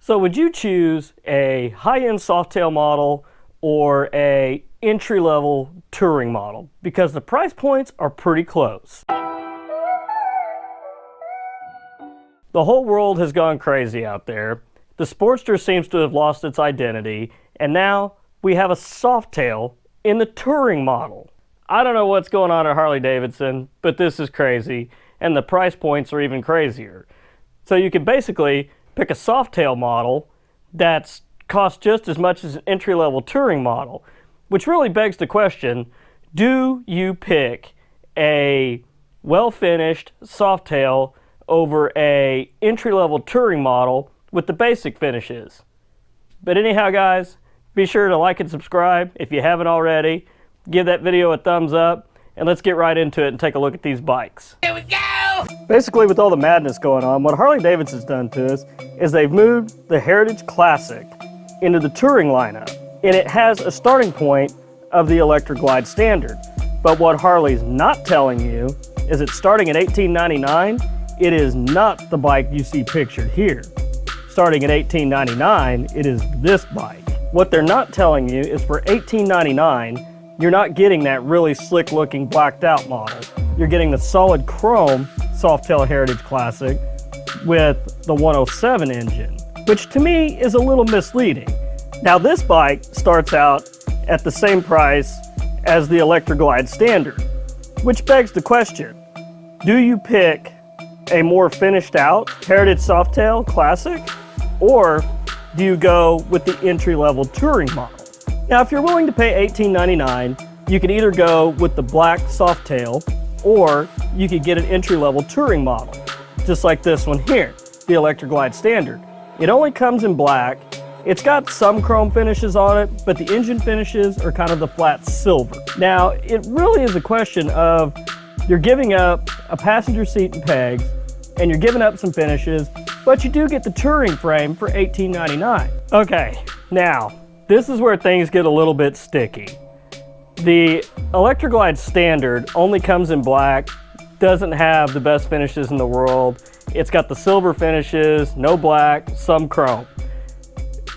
So would you choose a high-end Softail model or a entry-level touring model? Because the price points are pretty close. The whole world has gone crazy out there. The Sportster seems to have lost its identity, and now we have a Softail in the touring model. I don't know what's going on at Harley-Davidson, but this is crazy, and the price points are even crazier. So you can basically pick a Softail model that's costs just as much as an entry-level touring model, which really begs the question, do you pick a well-finished Softail over a entry-level touring model with the basic finishes? But anyhow, guys, be sure to like and subscribe if you haven't already. Give that video a thumbs up, and let's get right into it and take a look at these bikes. Here we go! Basically, with all the madness going on, what Harley-Davidson's done to us is they've moved the Heritage Classic into the touring lineup, and it has a starting point of the Electra Glide Standard. But what Harley's not telling you is it's starting at $1899. It is not the bike you see pictured here. Starting at $1899, it is this bike. What they're not telling you is for $1899, you're not getting that really slick looking blacked out model. You're getting the solid chrome Softail Heritage Classic with the 107 engine, which to me is a little misleading. Now this bike starts out at the same price as the Electra Glide Standard, which begs the question, do you pick a more finished out Heritage Softail Classic, or do you go with the entry-level touring model? Now, if you're willing to pay $1899, you can either go with the black Softail, or you could get an entry-level touring model, just like this one here, the Electra Glide Standard. It only comes in black. It's got some chrome finishes on it, but the engine finishes are kind of the flat silver. Now, it really is a question of you're giving up a passenger seat and pegs, and you're giving up some finishes, but you do get the touring frame for $1899. Okay, now, this is where things get a little bit sticky. The Electra Glide Standard only comes in black, doesn't have the best finishes in the world. It's got the silver finishes, no black, some chrome.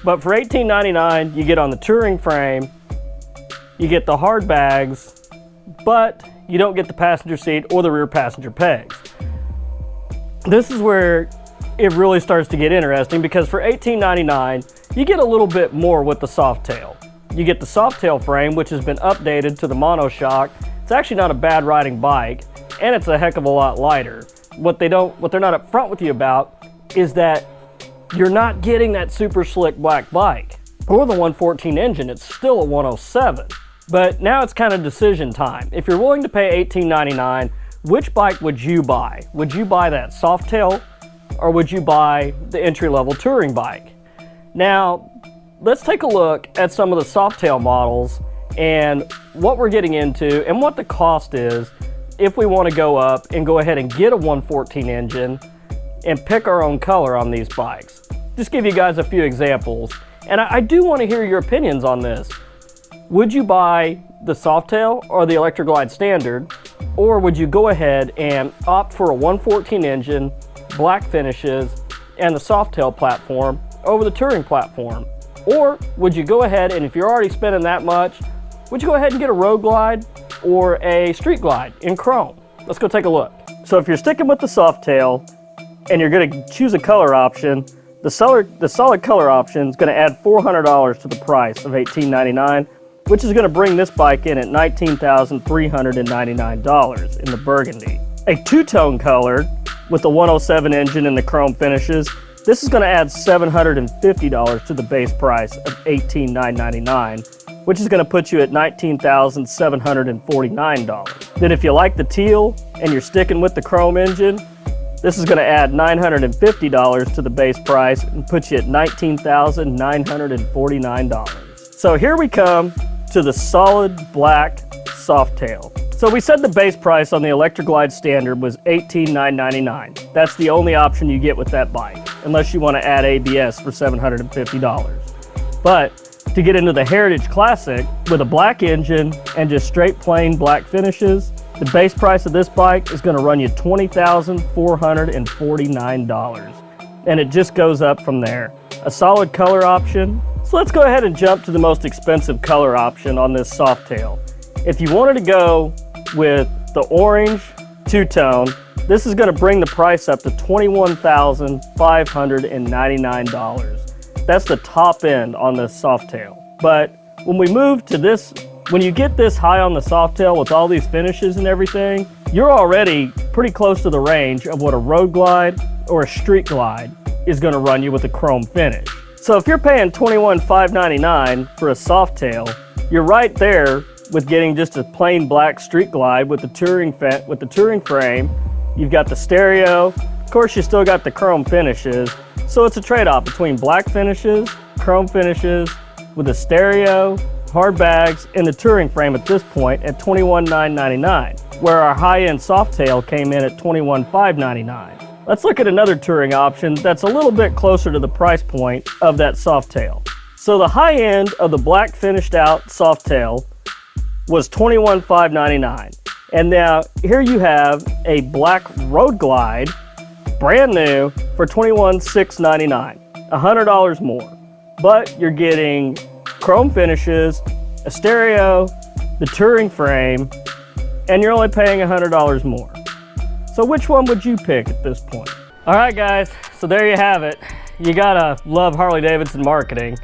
But for $1899, you get on the touring frame, you get the hard bags, but you don't get the passenger seat or the rear passenger pegs. This is where it really starts to get interesting, because for $1899, you get a little bit more with the Softail. You get the Softail frame, which has been updated to the monoshock. It's actually not a bad riding bike, and it's a heck of a lot lighter. What they're not upfront with you about is that you're not getting that super slick black bike or the 114 engine. It's still a 107. But now it's kind of decision time. If you're willing to pay $1899, which bike would you buy? Would you buy that Softail, or would you buy the entry-level touring bike? Now, let's take a look at some of the Softail models and what we're getting into and what the cost is if we want to go up and go ahead and get a 114 engine and pick our own color on these bikes. Just give you guys a few examples, and I do want to hear your opinions on this. Would you buy the Softail or the Electra Glide Standard, or would you go ahead and opt for a 114 engine, black finishes, and the Softail platform over the touring platform? Or would you go ahead, and if you're already spending that much, would you go ahead and get a Road Glide or a Street Glide in chrome? Let's go take a look. So if you're sticking with the Softail and you're going to choose a color option, the solid color option is going to add $400 to the price of $1899, which is going to bring this bike in at $19,399 in the burgundy. A two-tone color with the 107 engine and the chrome finishes, this is going to add $750 to the base price of $18,999, which is going to put you at $19,749. Then if you like the teal and you're sticking with the chrome engine, this is going to add $950 to the base price and put you at $19,949. So here we come to the solid black Softail. So we said the base price on the Electra Glide Standard was $18,999. That's the only option you get with that bike, unless you want to add ABS for $750. But to get into the Heritage Classic with a black engine and just straight plain black finishes, the base price of this bike is going to run you $20,449. And it just goes up from there. a solid color option. So let's go ahead and jump to the most expensive color option on this Softail. If you wanted to go with the orange two-tone, this is going to bring the price up to $21,599. That's the top end on this Softail. But when we move to this, when you get this high on the Softail with all these finishes and everything, you're already pretty close to the range of what a road glide or a street glide is going to run you with a chrome finish. So if you're paying $21,599 for a Softail, you're right there with getting just a plain black street glide with the touring frame. You've got the stereo. Of course, you still got the chrome finishes. So it's a trade-off between black finishes, chrome finishes, with a stereo, hard bags, and the touring frame at this point at $21,999, where our high-end Softail came in at $21,599. Let's look at another touring option that's a little bit closer to the price point of that Softail. So the high end of the black finished out Softail was $21,599. And now here you have a black road glide, brand new, for $21,699, $100 more. But you're getting chrome finishes, a stereo, the touring frame, and you're only paying $100 more. So which one would you pick at this point? All right, guys, so there you have it. You gotta love Harley-Davidson marketing.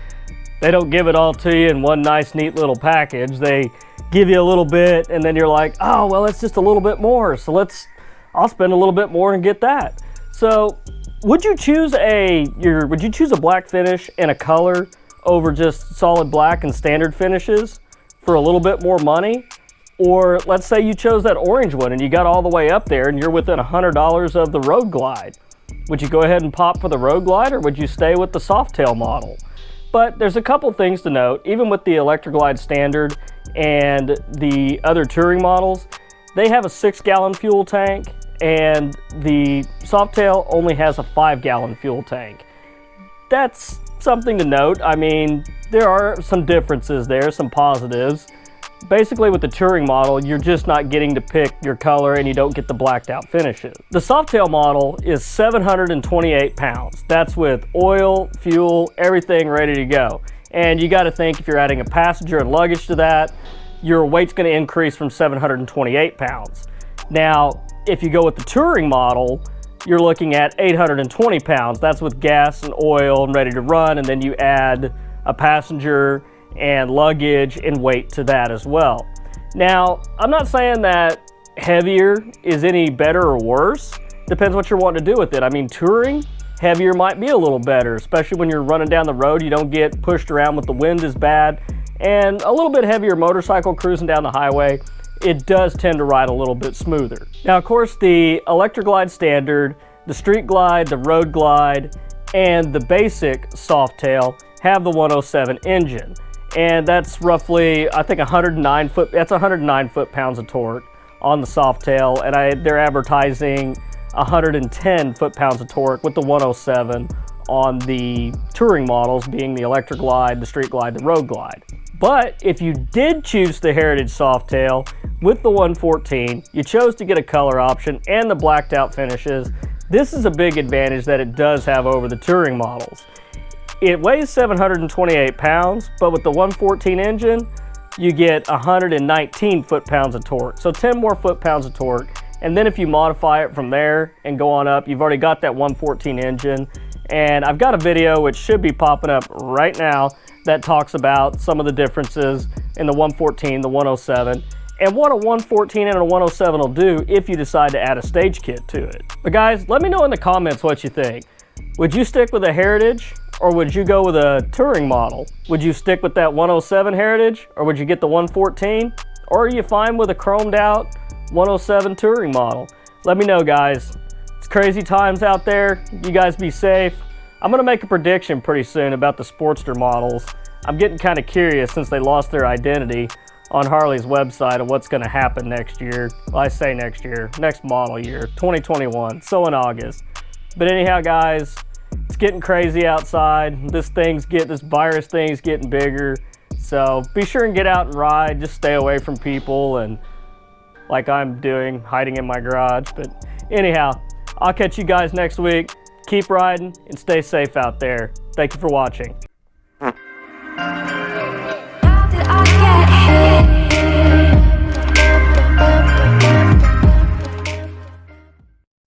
They don't give it all to you in one nice, neat little package. They give you a little bit, and then you're like, oh, well, it's just a little bit more. So I'll spend a little bit more and get that. So would you choose a black finish and a color over just solid black and standard finishes for a little bit more money? Or let's say you chose that orange one and you got all the way up there and you're within $100 of the road glide. Would you go ahead and pop for the road glide, or would you stay with the Softail model? But there's a couple things to note. Even with the Electra Glide Standard and the other touring models, they have a 6-gallon fuel tank, and the Softail only has a 5-gallon fuel tank. That's something to note. I mean, there are some differences there, some positives. Basically, with the touring model, you're just not getting to pick your color and you don't get the blacked out finishes. The Softail model is 728 pounds. That's with oil, fuel, everything ready to go. And you got to think, if you're adding a passenger and luggage to that, your weight's going to increase from 728 pounds. Now, if you go with the touring model, you're looking at 820 pounds. That's with gas and oil and ready to run, and then you add a passenger and luggage and weight to that as well. Now, I'm not saying that heavier is any better or worse. Depends what you're wanting to do with it. I mean, touring, heavier might be a little better, especially when you're running down the road. You don't get pushed around with the wind as bad. And a little bit heavier motorcycle cruising down the highway, it does tend to ride a little bit smoother. Now, of course, the Electra Glide Standard, the Street Glide, the Road Glide, and the basic Softail have the 107 engine. And that's roughly, I think, 109 foot-pounds of torque on the Softail, and they're advertising 110 foot-pounds of torque with the 107 on the touring models, being the Electra Glide, the Street Glide, the Road Glide. But if you did choose the Heritage Softail with the 114, you chose to get a color option and the blacked out finishes, this is a big advantage that it does have over the touring models. It weighs 728 pounds, but with the 114 engine, you get 119 foot-pounds of torque. So 10 more foot-pounds of torque. And then if you modify it from there and go on up, you've already got that 114 engine. And I've got a video which should be popping up right now that talks about some of the differences in the 114, the 107, and what a 114 and a 107 will do if you decide to add a stage kit to it. But guys, let me know in the comments what you think. Would you stick with a Heritage, or would you go with a touring model? Would you stick with that 107 Heritage, or would you get the 114? Or are you fine with a chromed out 107 touring model? Let me know, guys. It's crazy times out there. You guys be safe. I'm gonna make a prediction pretty soon about the Sportster models. I'm getting kind of curious since they lost their identity on Harley's website of what's gonna happen next year. Well, I say next year, next model year, 2021, so in August. But anyhow, guys, it's getting crazy outside. This virus thing's getting bigger. So be sure and get out and ride. Just stay away from people, and like I'm doing, hiding in my garage. But anyhow, I'll catch you guys next week. Keep riding and stay safe out there. Thank you for watching.